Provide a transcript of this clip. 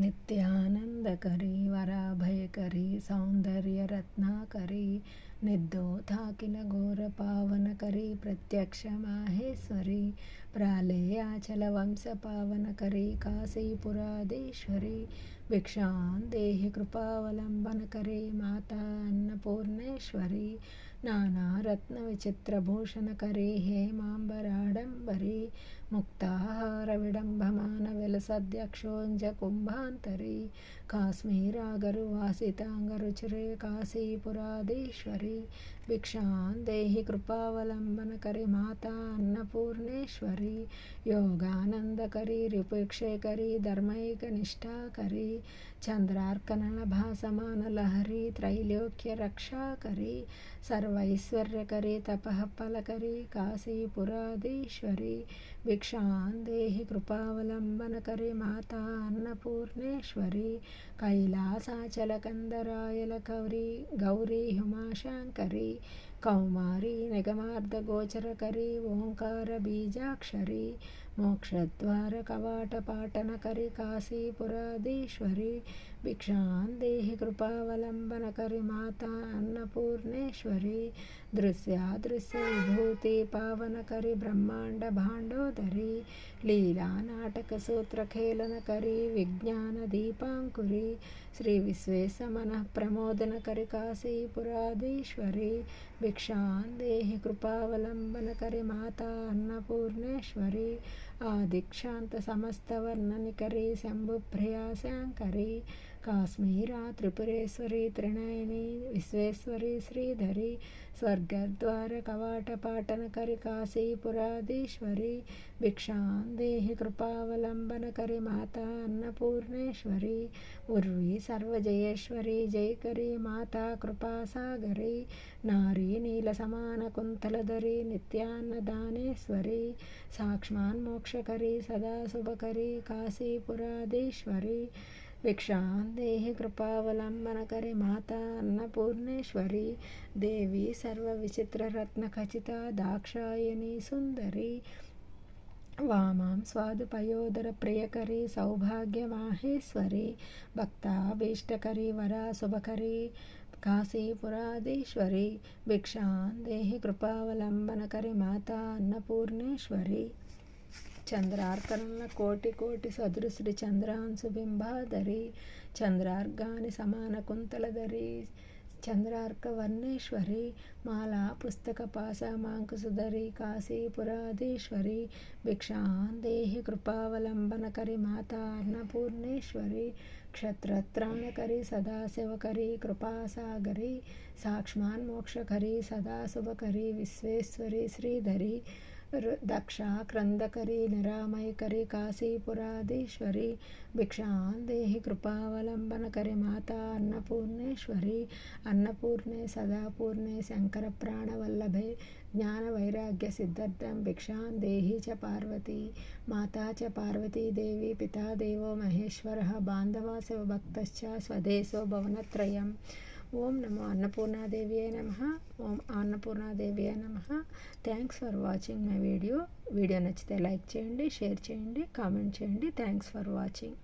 నిత్యానందకరీ వరాభయకరీ సౌందర్యరత్నాకరీ నిర్దోతాకిల ఘోర పావనకరీ ప్రత్యక్ష మాహేశ్వరీ ప్రాళేయాచల వంశ పావనకరీ కాశీపురాధీశ్వరీ భిక్షాం దేహి కృపావలంబనకరీ మాతా అన్నపూర్ణేశ్వరీ నానారత్న విచిత్రభూషణకరీ హేమాంబరాడంబరీ ముక్తాహార విడంబమాన విలసద్యక్షోంజ కుంభాంతరీ కాశ్మీరాగరు వాసితాంగరుచిరే కాశీపురాధీశ్వరీ భిక్షాం దేహి కృపావలంబనకరీ మాతా అన్నపూర్ణేశ్వరీ యోగానందకరీ రిపుక్షేకరీ ధర్మైకనిష్టాకరీ చంద్రార్కనల భాసమాన లహరీ త్రైలోక్య రక్షాకరీ సర్వైశ్వర్యకరీ తపఃఫలకరీ కాశీపురాధీశ్వరీ భిక్షాం దేహి కృపావలంబనకరీ మాతా అన్నపూర్ణేశ్వరీ కైలాసాచలకందరాయలకౌరీ గౌరీ హుమాశంకరీ కౌమారీ నిగమార్ధగోచరకరీ ఓంకార బీజాక్షరీ మోక్షద్వార కవాటపాటనకరీ కాశీపురాధీశ్వరీ భిక్షాం దేహి కృపావలంబనకరీ మాతా అన్నపూర్ణేశ్వరీ దృశ్యాదృశ్య విభూతి పావనకరీ బ్రహ్మాండ భాండోదరీ లీలా నాటక సూత్రఖేళనకరీ విజ్ఞాన దీపాంకురీ శ్రీ విశ్వేశమన ప్రమోదనకరీ కాశీపురాధీశ్వరీ భిక్షాం దేహి కృపావలంబనకరీ మాతా అన్నపూర్ణేశ్వరీ ఆదిక్షాంత సమస్తవర్ణనికరీ శంభుప్రియాశంకరీ కాశ్మీరా త్రిపురేశ్వరీ త్రినయనీ విశ్వేశ్వరీ శ్రీధరీ స్వర్గద్వార కవాటపాటనకరీ కాశీపురాధీశ్వరీ భిక్షాం దేహి కృపావలంబనకరీ మాతా అన్నపూర్ణేశ్వరీ ఉర్వీ సర్వజయేశ్వరీ జయకరీ మాతా కృపాసాగరీ నారీ నీల సమాన కుంతలధరీ నిత్యాన్నదానేశ్వరీ సాక్ష్మాన్మోక్షకరీ సదా శుభకరీ కాశీపురాధీశ్వరీ భిక్షాం దేహి కృపావలంబనకరీ మాతా అన్నపూర్ణేశ్వరీ దేవి సర్వ విచిత్ర రత్న ఖచిత దాక్షాయణీ సుందరీ వామాం స్వాదుపయోదర ప్రియకరీ సౌభాగ్య మాహేశ్వరీ భక్తాభీష్టకరీ వరా శుభకరీ కాశీపురాధీశ్వరీ భిక్షాం దేహి కృపావలంబనకరీ మాతా అన్నపూర్ణేశ్వరీ చంద్రార్కనల కోటి కోటి సదృశ్రీ చంద్రాంశు బింబాధరీ చంద్రార్గాని సమాన కుంతలధరీ చంద్రార్క వర్ణేశ్వరీ మాలా పుస్తక పాశమాంకుశధరీ కాశీపురాధీశ్వరీ భిక్షాం దేహి కృపావలంబనకరీ మాతా అన్నపూర్ణేశ్వరీ క్షత్రత్రాణకరీ సదాశివకరీ కృపాసాగరీ సాక్ష్మాన్మోక్షకరీ సదాశుభకరీ విశ్వేశ్వరీ శ్రీధరీ దక్షాక్రందకరీ నిరామయకరీ కాశీపురాధీశ్వరీ భిక్షాం దేహి కృపావలంబనకరీ మాతా అన్నపూర్ణేశ్వరీ అన్నపూర్ణే సదాపూర్ణే శంకర ప్రాణవల్లభే జ్ఞాన వైరాగ్య సిద్ధార్థం భిక్షాం దేహి చ పార్వతీ మాతా చ పార్వతీదేవి పితా దేవో మహేశ్వరః బాంధవా శివభక్తశ్చ స్వదేశో భువనత్రయం. ఓం నమో అన్నపూర్ణాదేవ్యై నమః. ఓం అన్నపూర్ణాదేవ్యై నమః. Thanks for watching my video నచ్చితే లైక్ చేయండి, షేర్ చేయండి, కామెంట్ చేయండి. Thanks for watching.